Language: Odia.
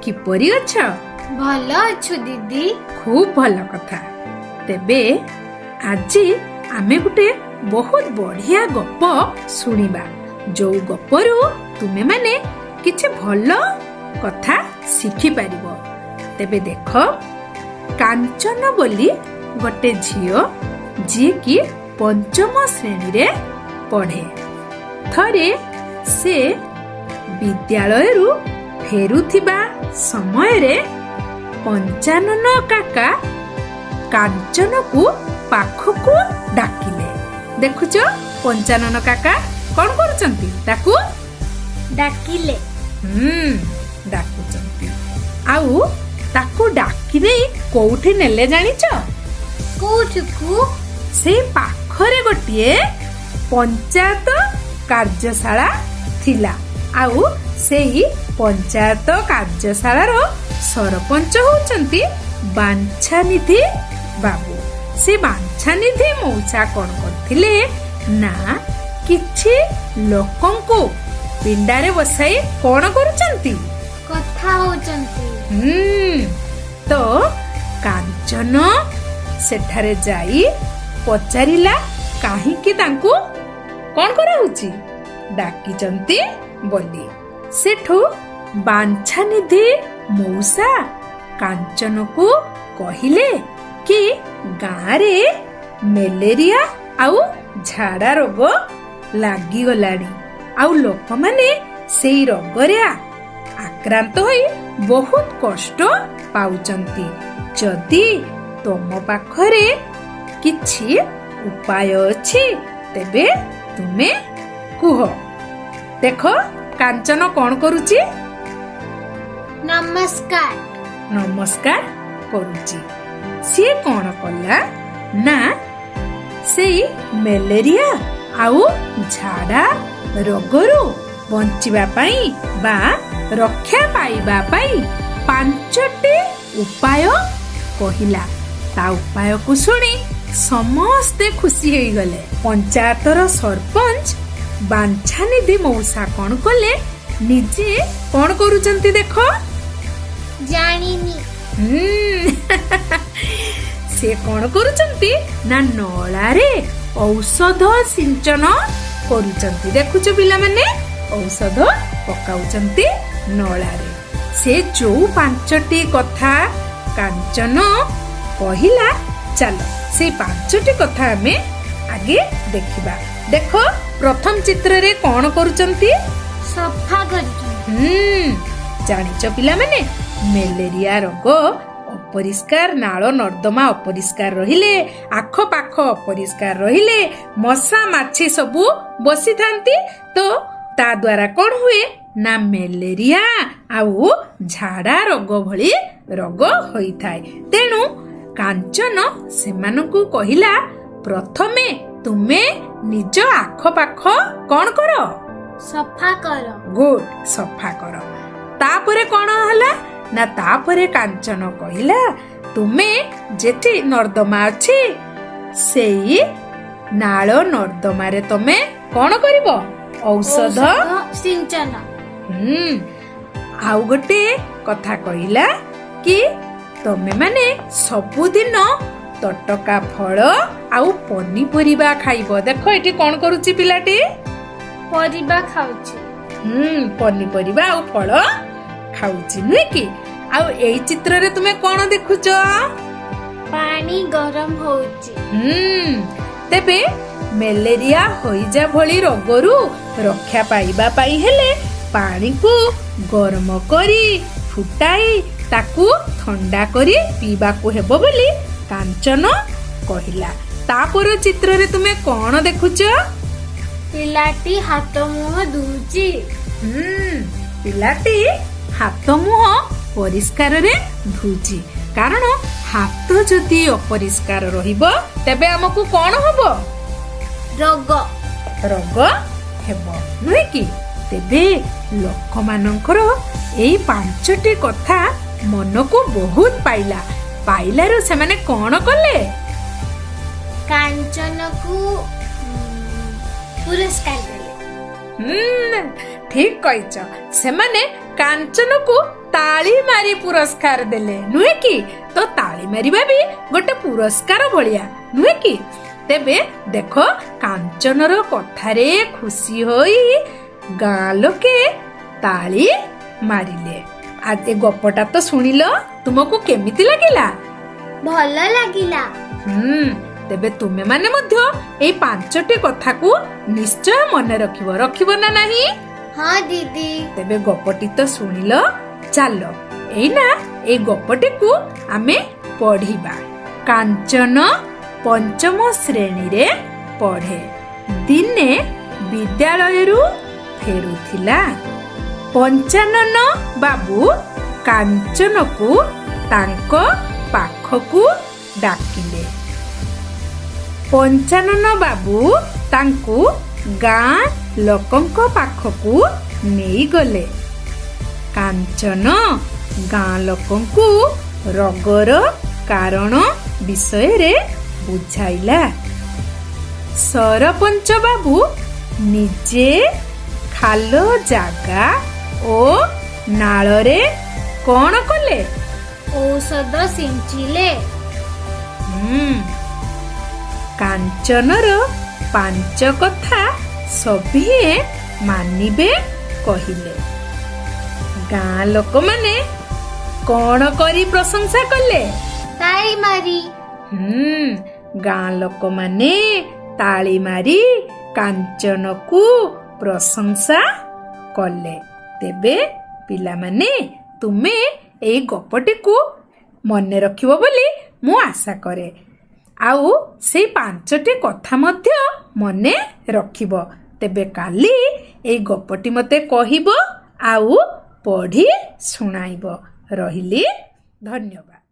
କିପରି ଅଛ? ଭଲ ଅଛୁ ଦିଦି। ଖୁବ୍ ଭଲ କଥା। ତେବେ ଆଜି ଆମେ ଗୋଟେ ବହୁତ ବଢିଆ ଗପ ଶୁଣିବା, ଯୋଉ ଗପରୁ ତୁମେ ମାନେ କିଛି ଭଲ କଥା ଶିଖିପାରିବ। ତେବେ ଦେଖ, କାଞ୍ଚନ ବୋଲି ଗୋଟେ ଝିଅ ଯିଏକି ପଞ୍ଚମ ଶ୍ରେଣୀରେ ପଢେ। ଥରେ ସେ ବିଦ୍ୟାଳୟରୁ ଫେରୁଥିବା ସମୟରେ ପଞ୍ଚାନନ କାକା କାଞ୍ଚନକୁ ପାଖକୁ ଡାକିଲେ। ଦେଖୁଛ, ପଞ୍ଚାନନ କାକା କଣ କରୁଛନ୍ତି? ତାକୁ ଡାକିଲେ। ଡାକୁଛନ୍ତି। ଆଉ ତାକୁ ଡାକି ନେଇ କୋଉଠି ନେଲେ ଜାଣିଛ? କୋଉଠିକୁ? ସେଇ ପାଖରେ ଗୋଟିଏ ପଞ୍ଚାୟତ କାର୍ଯ୍ୟଶାଳା ଥିଲା। ଆଉ ସେଇ ପଞ୍ଚାୟତ କାର୍ଯ୍ୟଶାଳାର ସରପଞ୍ଚ ହଉଛନ୍ତି ବାଞ୍ଛାନିଧି ବାବୁ। ସେ ବାଞ୍ଛାନିଧି ମଉସା କଣ କରିଥିଲେ ନା, କିଛି ଲୋକଙ୍କୁ ପିଣ୍ଡାରେ ବସାଇ କଣ କରୁଛନ୍ତି? କଥା ହଉଛନ୍ତି। ତ କାଞ୍ଚନ ସେଠାରେ ଯାଇ ପଚାରିଲା କାହିଁକି ତାଙ୍କୁ କଣ କରାହଉଛି, ଡାକିଛନ୍ତି ବୋଲି। ସେଠୁ ବାଞ୍ଛାନିଧି ମଉସା କାଞ୍ଚନକୁ କହିଲେ କି ଗାଁରେ ମ୍ୟାଲେରିଆ ଆଉ ଝାଡା ରୋଗ ଲାଗିଗଲାଣି, ଆଉ ଲୋକମାନେ ସେଇ ରୋଗରେ ଆକ୍ରାନ୍ତ ହୋଇ ବହୁତ କଷ୍ଟ ପାଉଛନ୍ତି। ଯଦି ତମ ପାଖରେ କିଛି ଉପାୟ ଅଛି ତେବେ ତୁମେ କୁହ। ଦେଖ, କାଞ୍ଚନ କଣ କରୁଛି? ନମସ୍କାର। ନମସ୍କାର କରୁଛି। ସିଏ କଣ କଲା ନା, ସେଇ ମ୍ୟାଲେରିଆ ଆଉ ଝାଡା ରୋଗରୁ ବଞ୍ଚିବା ପାଇଁ ବା ରକ୍ଷା ପାଇବା ପାଇଁ 5ଟି ଉପାୟ କହିଲା। ତା ଉପାୟକୁ ଶୁଣି ସମସ୍ତେ ଖୁସି ହେଇଗଲେ। ପଞ୍ଚାୟତର ସରପଞ୍ଚ ବାଞ୍ଛାନିଧି ମଉସା କଣ କଲେ, ନିଜେ କଣ କରୁଛନ୍ତି ଦେଖ? ଜାଣିନି। ସେ କଣ କରୁଛନ୍ତି ନା, ନଳାରେ ଔଷଧ ସିଞ୍ଚନ କରୁଛନ୍ତି। ଦେଖୁଛ ପିଲାମାନେ, ଔଷଧ ପକାଉଛନ୍ତି ନଳାରେ। ସେ ଯୋଉ 5ଟି କଥା କାଞ୍ଚନ କହିଲା, ଚାଲ ସେଇ 5ଟି କଥା ଆମେ ଆଗେ ଦେଖିବା। ଦେଖ, ପ୍ରଥମ ଚିତ୍ରରେ କଣ କରୁଛନ୍ତି? ସଫା କରୁଛନ୍ତି। ଜାଣିଛ ପିଲାମାନେ, ମ୍ୟାଲେରିଆ ରୋଗ ଅପରିଷ୍କାର ନାଳ ନର୍ଦ୍ଦମା ଅପରିଷ୍କାର ରହିଲେ, ଆଖପାଖ ଅପରିଷ୍କାର ରହିଲେ ମଶା ମାଛି ସବୁ ବସିଥାନ୍ତି। ତ ତା ଦ୍ୱାରା କଣ ହୁଏ ନା, ମ୍ୟାଲେରିଆ ଆଉ ଝାଡା ରୋଗ ଭଳି ରୋଗ ହୋଇଥାଏ। ତେଣୁ କାଞ୍ଚନ ସେମାନଙ୍କୁ କହିଲା, ପ୍ରଥମେ ତୁମେ ନିଜ ଆଖପାଖ କଣ କର? ସଫା କର। ଗୁଡ୍, ସଫା କର। ତାପରେ କଣ ହେଲା ନା, ତାପରେ କାଞ୍ଚନ କହିଲା, ତୁମେ ଯେଠି ନର୍ଦ୍ଦମା ଅଛି ସେଇ ନାଳ ନର୍ଦ୍ଦମାରେ ତମେ କଣ କରିବ? ଔଷଧ ସିଞ୍ଚନ। ଆଉ ଗୋଟେ କଥା କହିଲା କି ତମେ ମାନେ ସବୁଦିନ ତଟକା ଫଳ ଆଉ ପନିପରିବା ଖାଇବ। ଦେଖ, ଏଠି କଣ କରୁଛି ପିଲାଟି? ପରିବା ଖାଉଛି। ପନିପରିବା ଆଉ ଫଳ ଖାଉଛି, ନୁହେଁ କି? ଆଉ ଏଇ ଚିତ୍ରରେ ତୁମେ କଣ ଦେଖୁଛ? ପାଣି ଗରମ ହଉଛି। ତେବେ ମ୍ୟାଲେରିଆ ହଇଜା ଭଳି ରୋଗରୁ ରକ୍ଷା ପାଇବା ପାଇଁ ହେଲେ ପାଣିକୁ ଗରମ କରି ଫୁଟାଇ ତାକୁ ଥଣ୍ଡା କରି ପିଇବାକୁ ହେବ ବୋଲି କାଞ୍ଚନ କହିଲା। ତାପର ଚିତ୍ରରେ ତୁମେ କଣ ଦେଖୁଛ? ପିଲାଟି ହାତ ମୁହଁ ଧୋଉଛି। ପିଲାଟି ହାତ ମୁହଁ ପରିଷ୍କାରରେ ଧୋଉଛି। କାରଣ ହାତ ଯଦି ଅପରିଷ୍କାର ରହିବ ତେବେ ଆମକୁ କଣ ହବ? ରୋଗ ହେବ, ନୁହେଁ କି? ତେବେ ଲୋକମାନଙ୍କର ଏଇ 5ଟି କଥା ମନକୁ ବହୁତ ପାଇଲାରୁ ସେମାନେ କଣ କଲେ? କାଞ୍ଚନକୁ ପୁରସ୍କାର ଦେଲେ। ଠିକ କହିଛ। ସେମାନେ କାଞ୍ଚନକୁ ତାଳି ମାରି ପୁରସ୍କାର ଦେଲେ ନୁହେଁ କି? ତ ତାଳି ମାରିବା ବି ଗୋଟେ ପୁରସ୍କାର ଭଳିଆ ନୁହେଁ କି? ତେବେ ଦେଖ କାଞ୍ଚନର କଥାରେ ଖୁସି ହୋଇ ଗାଁ ଲୋକେ ତାଳି ମାରିଲେ। ଏ ଗପଟା ତ ଶୁଣିଲ, ତୁମକୁ କେମିତି ଲାଗିଲା? ଭଲ ଲାଗିଲା। ତେବେ ତୁମେ ମାନେ ମଧ୍ୟ ଏଇ 5ଟି କଥାକୁ ନିଶ୍ଚୟ ମନେ ରଖିବ ନା ନାହିଁ? ହଁ ଦିଦି। ତେବେ ଗପଟି ତ ଶୁଣିଲ, ଚାଲ ଏଇନା ଏଇ ଗପଟିକୁ ଆମେ ପଢିବା। କାଞ୍ଚନ 5ମ ଶ୍ରେଣୀରେ ପଢେ। ଦିନେ ବିଦ୍ୟାଳୟରୁ ଫେରୁଥିଲା। ପଞ୍ଚାନନ ବାବୁ କାଞ୍ଚନକୁ ତାଙ୍କ ପାଖକୁ ଡାକିଲେ। ପଞ୍ଚାନନ ବାବୁ ତାଙ୍କୁ ଗାଁ ଲୋକଙ୍କ ପାଖକୁ ନେଇଗଲେ। କାଞ୍ଚନ ଗାଁ ଲୋକଙ୍କୁ ରୋଗର କାରଣ ବିଷୟରେ ବୁଝାଇଲା। ସରପଞ୍ଚ ବାବୁ ନିଜେ ଖାଲ ଜାଗା ଓ ନାଳରେ କଣ କଲେ? ଔଷଧ ସିଞ୍ଚିଲେ। କାଞ୍ଚନର 5 କଥା ସଭିଏ ମାନିବେ କହିଲେ। ଗାଁ ଲୋକମାନେ କଣ କରି ପ୍ରଶଂସା କଲେ? ତାଳି ମାରି। ଗାଁ ଲୋକମାନେ ତାଳି ମାରି କାଞ୍ଚନକୁ ପ୍ରଶଂସା କଲେ। ତେବେ ପିଲାମାନେ ତୁମେ ଏଇ ଗପଟିକୁ ମନେ ରଖିବ ବୋଲି ମୁଁ ଆଶା କରେ। ଆଉ ସେଇ 5ଟି କଥା ମଧ୍ୟ ମନେ ରଖିବ। ତେବେ କାଲି ଏଇ ଗପଟି ମତେ କହିବ ଆଉ ପଢି ଶୁଣାଇବ। ରହିଲି, ଧନ୍ୟବାଦ।